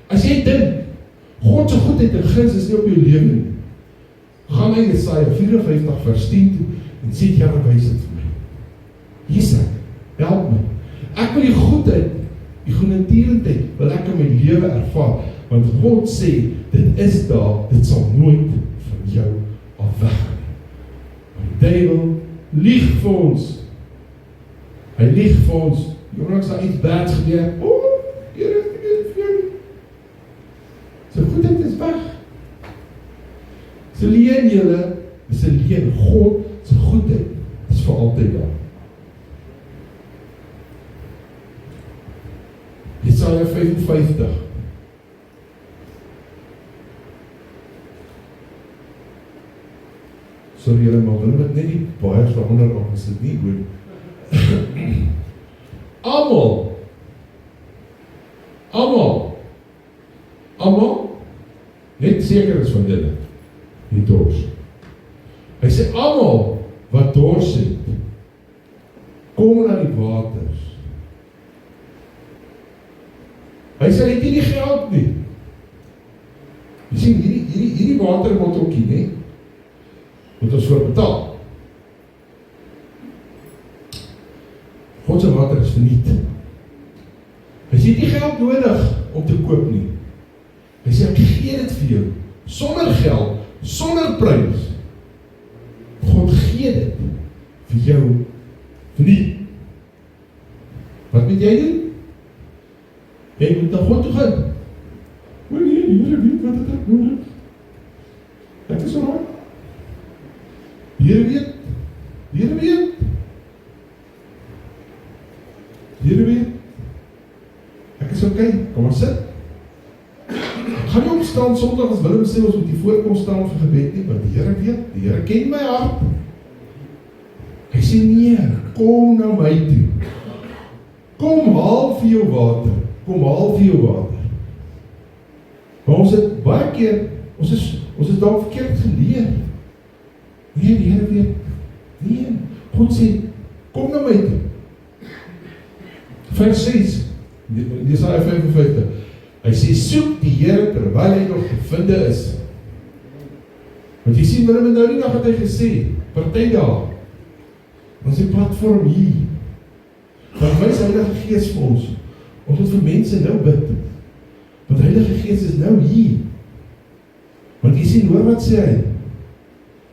As jy dink, God se goedheid en guns is nie op jou lewe nie, gaan na Jesaja 54 vers 10 toe en sê, Here, wys dit vir my. Jesus, help my. Ek wil die goedheid, die goedertierenheid, wil ek in my lewe ervaar, want God sê, dit is daar, dit sal nooit van jou al weg. Die duiwel lieg vir ons. Hy lieg vir ons. Jongens, daar iets bads gebeur. Here, ek het vir jou. Sy goedheid is weg. Sy leen julle, sy leen God, sy goedheid is vir altyd daar. Jesaja 55. Sorry julle, maar hulle het net die baie daaronder af, is dit nie goed. Almal, net seker is van julle, die dors. Hy sê, almal wat dors het, kom na die waters. Hy sê, het nie geld nie. Jy sien, hierdie waterbotteltjie, nie? Moet ons voor betaal. God se water is verniet. Hy sê, nie geld nodig om te koop nie. Hy sê, ek gee dit vir jou, sonder geld, sonder prys. God gee dit vir jou verniet. Wat moet jy doen? Jy moet na God toe gaan. O nee, die Here weet wat het ek nodig. Ek is alright. Die Here weet. Die Here weet. Die Here weet. Ek is okay, kom ons sit. Gaan nie opstaan Sondag as Willem sê ons moet die voorkom staan vir gebed nie, want die Here weet, die Here ken my hart. Hy sê nee, kom na my toe. Kom haal vir jou water. Kom haal vir jou water. Maar ons het baie keer, ons is daar verkeerd geleer. Nee, die Here weet. Nee, God sê, kom na my toe. Vers 6, Jesaja 55. Hy sê, soek die Here terwyl hy nog gevinde is. Want jy sien, Willem nou die dag het hy gesê, party daar, ons die platform hier, dan wys Heilige Gees vir ons, ons moet vir mense nou bid, want Heilige Gees is nou hier. Want jy sien, hoor wat sê hy?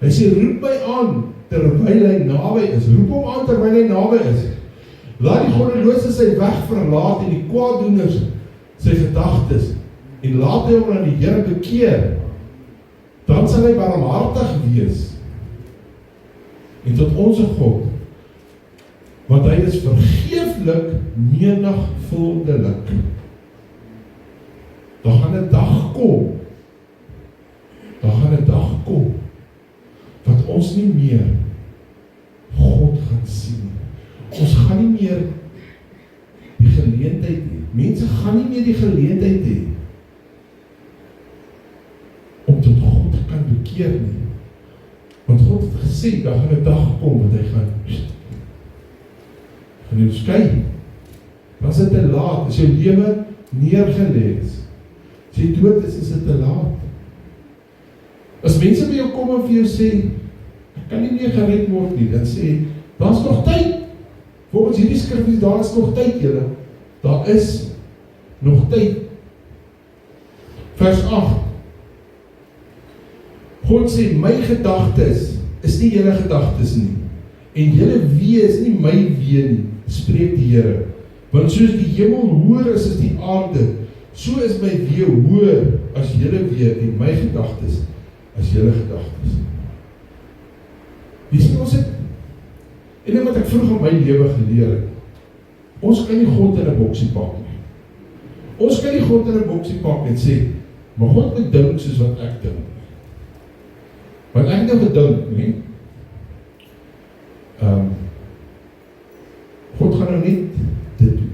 Hy sê, roep my aan, terwyl hy naby is. Roep hom aan, terwyl hy naby is. Laat die goddelose sy weg verlaat en die kwaaddoeners sy gedagtes, en laat hy hom aan die Here bekeer. Dan sal hy barmhartig wees. En tot onze God, want hy is vergeeflik menigvuldelik. Daar gaan 'n dag kom. Daar gaan 'n dag kom wat ons nie meer God gaan sien. Ons gaan nie meer die geleentheid hê. Mense gaan nie meer die geleentheid hê om tot God te kan bekeer nie. Want God het gesê, daar gaan 'n dag kom wat hy gaan jou skei. Was dit te laat? As jou lewe neergelê is, as jy dood is dit te laat. As mense by jou kom en vir jou sê, ek kan nie meer gered word nie, dan sê, daar is nog tyd. Volgens hierdie skrif, daar is nog tyd, julle. Daar is nog tyd. Vers 8. God sê, my gedagtes is nie julle gedagtes nie. En julle wee is nie my wee nie, spreek die Here. Want soos die hemel hoër is as die aarde, so is my weë hoër as julle weë en my gedagtes as julle gedagtes. Jy sien ons het, en dit wat ek vroeg in my lewe geleer het, ons kan nie God in 'n boksie pak nie. Ons kan nie God in 'n boksie pak en sê, maar God moet dink soos wat ek dink. Want ek het nou gedink, nie? God gaan nou net dit doen.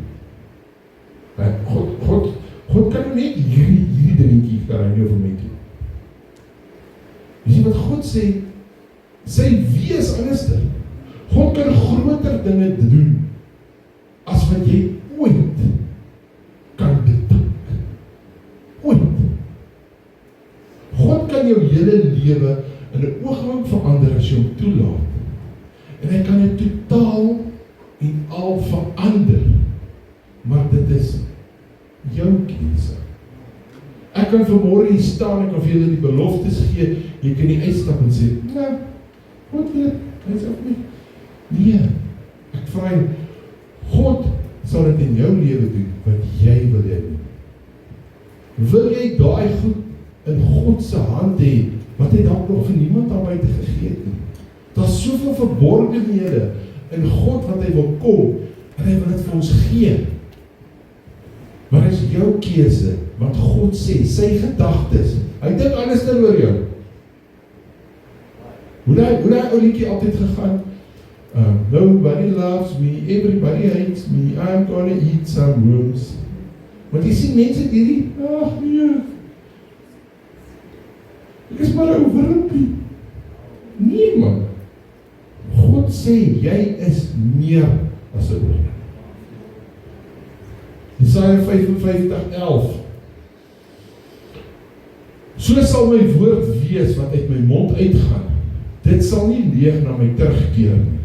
God kan nou net hierdie dingetjie kan hy nou vir my doen. Jy sien wat God sê, sy wees anderster. God kan groter dinge doen as wat jy ooit kan bedink. Ooit. God kan jou hele lewe in 'n oogwink verander as jy hom toelaat. En hy kan dit totaal en al verander. Maar dit is jou keuse. Ek kan vanmôre hier staan, ek kan vir julle die beloftes gee, jy kan nie uitstap en sê, nou, God weet, hy is ook nie. Nee, ek vra jou, God sal dit in jou lewe doen, wat jy wil hê. Wil jy daai goed in God se hand hê, wat hy dalk nog vir niemand daar buite gegee het nie? Daar's soveel verborgenhede in God wat hy wil kom, en hy wil dit vir ons gee. Maar dit is jou keuse, want God sê, sy gedagtes, hy dink alles oor jou. Hoe daai ou liedjie altyd gegaan? Nobody loves me, everybody hates me, I'm gonna eat some worms. Want jy sien mense hierdie, ag nee, ek is maar 'n ou wurmpie. Nee man, God sê, jy is meer as 'n wurm. Jesaja 55:11. So sal my woord wees wat uit my mond uitgaan. Dit sal nie leeg na my terugkeer nie,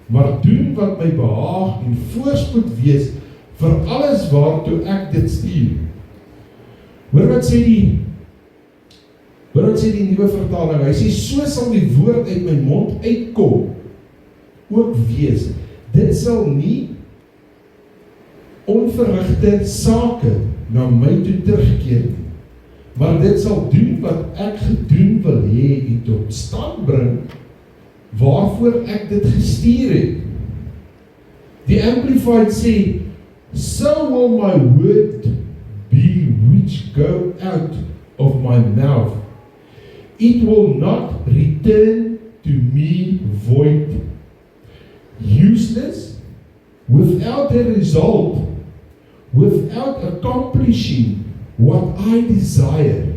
maar doen wat my behaag en voorspoed wees vir alles waartoe ek dit stuur. Hoor wat sê die nuwe vertaling. Hy sê, so sal die woord uit my mond uitkom, ook wees. Dit sal nie onverrigte sake na my toe terugkeer nie, maar dit sal doen wat ek gedoen wil hê en tot stand bring, waarvoor ek dit gestuur het. Die Amplified sê, so will my word be which go out of my mouth. It will not return to me void, useless, without a result, without accomplishing what I desire,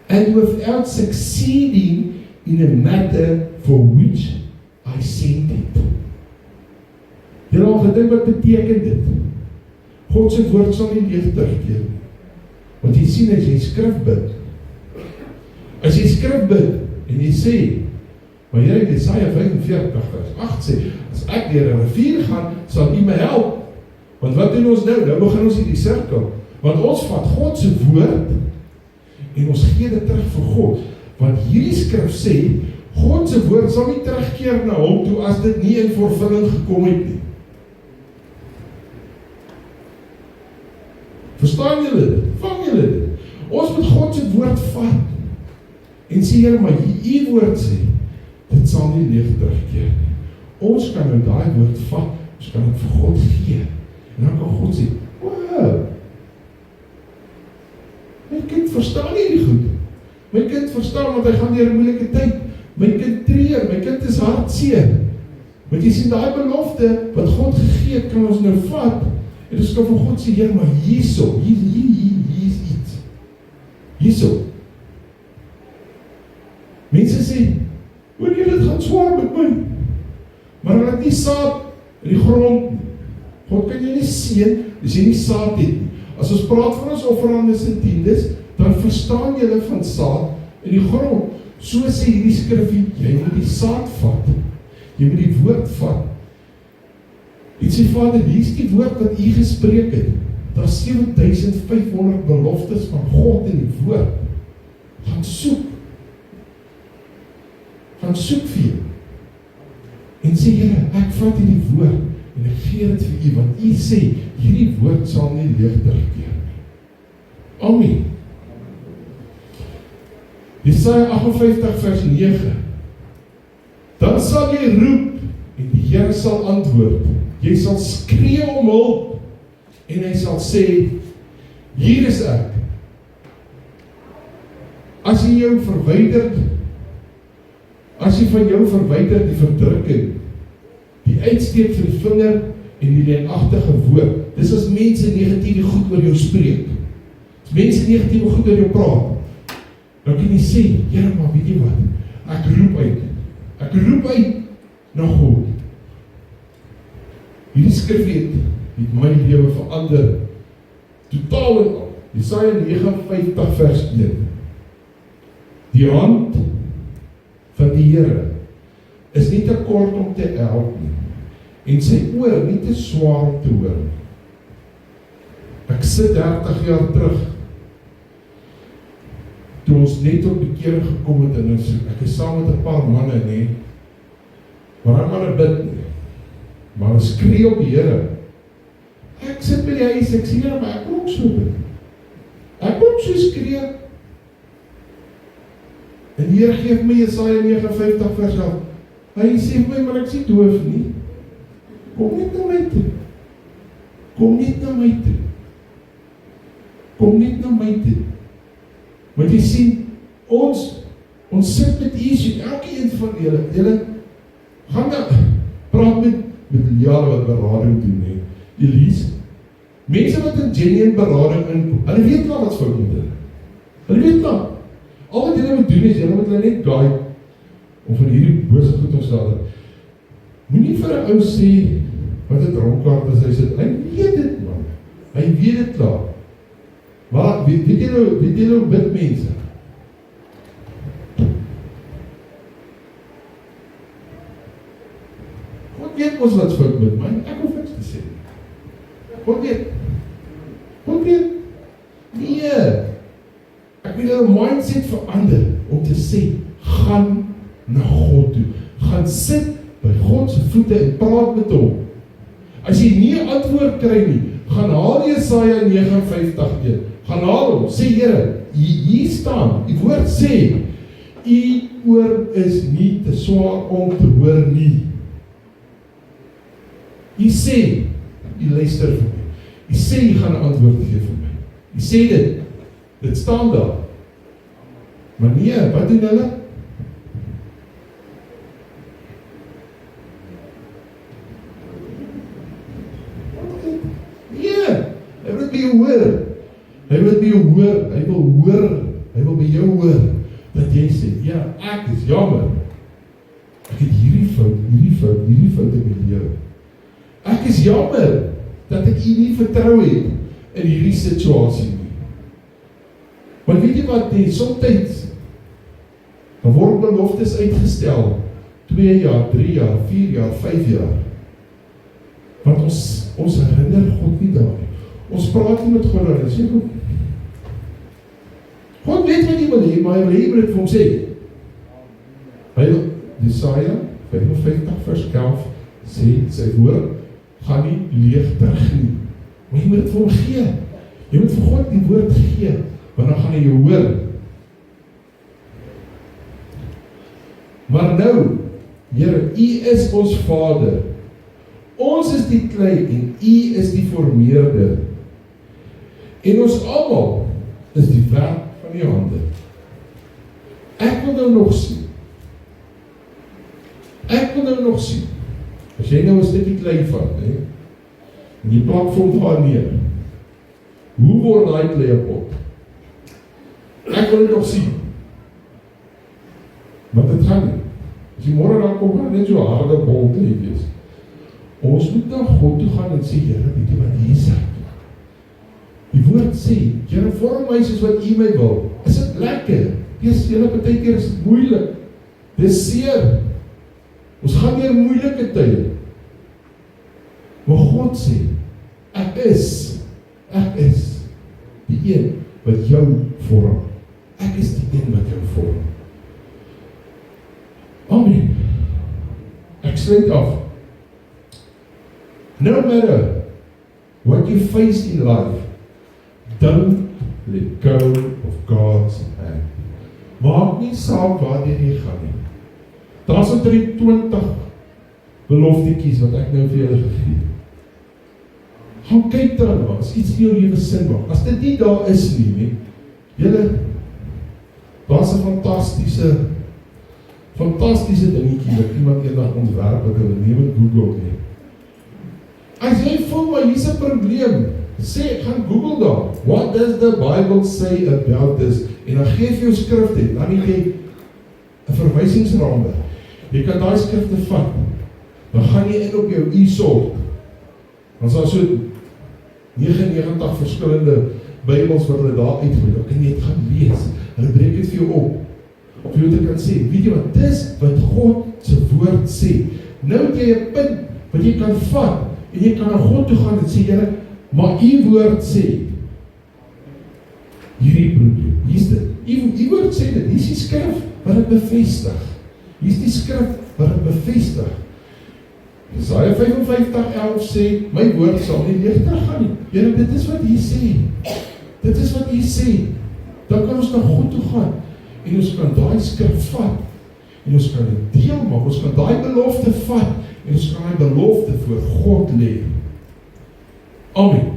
and without succeeding in a matter for which I sent it. Jy het al gedink wat beteken dit? God se woord sal nie leeg terugkeer nie. Want jy sien as jy skrif bid, en jy sê, maar Here, Jesaja 45:8 sê, as ek deur 'n rivier gaan, sal U my help. Want wat doen ons nou? Nou begin ons hierdie sirkel. Want ons vat God se woord en ons gee dit terug vir God. Want hierdie skrif sê, God se woord sal nie terugkeer na hom toe as dit nie in vervulling gekom het nie. Verstaan julle dit? Vang julle dit? Ons moet God se woord vat en sê, Here, maar U woord sê, dit sal nie leeg terugkeer nie. Ons kan nou daai woord vat, ons kan dit vir God gee. En dan kan God sê, wow, my kind verstaan nie die goed. My kind verstaan, want hy gaan deur 'n moeilike tyd. My kind treur, my kind is hartseer. Want jy sien, daai belofte wat God gegee het, kan ons nou vat, en ons kan vir God sê, Here, maar hier is iets. Hierso. Mense sê, hoor jy, dit gaan swaar met my. Maar hulle het nie saad in die grond nie. God kan jy nie seën, as jy nie saad het nie. As ons praat van ons offerandes en tiendes, dan verstaan julle van saad in die grond. So sê hierdie skrifgie, jy moet die saad vat. Jy moet die woord vat. En sê, Vader, hier is die woord wat U gespreek het. Daar is 7500 beloftes van God in die woord. Gaan soek. Gaan soek vir jou. En sê, Here, ek vat hierdie woord. en ek gee dit vir u, want u sê, hierdie woord sal nie leeg terugkeer nie. Amen. Jesaja 58 vers 9. Dan sal jy roep, en die Here sal antwoord. Jy sal skree om hulp, en hy sal sê, hier is ek. As jy jou verwyder, as jy van jou verwyder die verdrukking, die uitsteek van die vinger en die leenagtige woord, dis as mense negatief goed oor jou spreek, as mense negatief goed oor jou praat, dan kan jy sê, Here, maar weet jy wat, ek roep uit na God. Hierdie skrif het my lewe verander, totaal en al. Jesaja 59 vers 1. Die hand van die Here is nie te kort om te help nie, en sy oor nie te swaar om te hoor nie. Ek sit 30 jaar terug, toe ons net tot bekering gekom het, en ek is saam met 'n paar manne, nee, maar manne bid nie, maar hulle skree op die Here. Ek sit by die huis, ek sê, Here, maar ek wil ook so bid. Ek wil ook so skree. En die Here gee my Jesaja 59 vers 8. Hy sê vir my, maar ek sê doof nie. Kom net na my toe. Kom net na my toe. Kom net na my toe. Want jy sien, ons sit met u, elkeen van julle gaan daar, praat met Liale wat berading doen, nee. Elise, mense wat in genuine berading inkom, hulle weet wel wat fout met hulle. Hulle weet wel. Al wat julle moet doen is, julle moet hulle net guide, om van hierdie bose goed ontstaan. Moenie vir 'n ou sê, wat het dronkaart is, hy sê, hy weet dit man, hy weet dit klaar. Maar, weet julle hoe bid mense? God weet ons wat fout met my, ek hoef niks te sê. God weet. Nee, ek wil jou mindset verander, om te sê, gaan na God toe, gaan sit by God se voete en praat met hom. As jy nie 'n antwoord kry nie, gaan haal Jesaja 59:1, gaan haal hom, sê Here, hier staan, die woord sê, u oor is nie te swaar om te hoor nie. U sê, u luister vir my, u sê, u gaan 'n antwoord gee vir my, u sê dit staan daar, maar nee, wat doen hulle? Hy wil by jou hoor, hy wil by jou hoor, dat jy sê, ja, ek is jammer, ek het hierdie fout in my lewe, ek is jammer, dat ek u nie vertrou het, in hierdie situasie nie, maar weet jy wat, soms, dan word beloftes uitgestel, 2 jaar, 3 jaar, 4 jaar, 5 jaar, want ons herinner God nie daar nie. Ons praat nie met God daar, sê God weet wat hy wil hê, maar hy wil hê vir hom sê. Jesaja 55 vers 11 sê, sy woord gaan nie leeg terug nie. Maar jy moet dit vir hom gee. Jy moet vir God die woord gee, want dan gaan hy jou hoor. Maar nou, Here, u is ons Vader. Ons is die klei en u is die formeerder. En ons almal is die werk van die hande. Ek wil nou nog sien. As jy nou 'n stukkie klei vat, en jy plak vir hom daar neer, hoe word daai klei 'n pot? Ek wil nog sien. Maar dit gaan nie. As jy môre dan kom, net so harde bol klei wees. Ons moet na God toe gaan en sê, Here, weet jy wat hier sê? Die woord sê, Here, vorm my soos wat u my wil. Is dit lekker? Dis julle partykeer is dit moeilik. Dis seer. Ons gaan deur moeilike tye. Maar God sê, ek is die een wat jou vorm. Ek is die een wat jou vorm. Amen. Ek sluit af. No matter what you face in life, don't let go of God's hand. Maak nie saak waar jy gaan nie. Daar's omtrent 20 beloftetjies wat ek nou vir julle gegee het. Gaan kyk daarna, as iets in jou lewe sin maak. As dit nie daar is nie, julle, daar's 'n fantastiese dingetjie wat iemand eendag ontwerp wat hulle neem in Google nie. As jy voel maar hier's 'n probleem, gaan Google daar. What does the Bible say about this? En dan gee vir jou skrifte, dan het jy 'n verwysingsraamwerk. Jy kan daai skrifte vat. Dan gaan jy in op jou e-sort. Dan is daar so 99 verskillende Bybels wat hulle daar uitgooi. Dan kan jy dit gaan lees. Hulle breek dit vir jou op. Of jy dit kan sê, weet jy wat, dis wat God se woord sê. Nou het jy 'n punt wat jy kan vat en jy kan na God toe gaan en sê, Here, maar u woord sê hierdie probleem. Hier's dit. U woord sê dit. Hier's die skrif wat dit bevestig. Hier's die skrif wat dit bevestig. Jesaja 55:11 sê, my woord sal nie leeg teruggaan nie. Here, dit is wat hier sê. Dit is wat hier sê. Dan kan ons na God toe gaan en ons kan daai skrif vat en ons kan dit deel maak. Ons kan daai belofte vat en ons kan daai belofte voor God lê. Amen.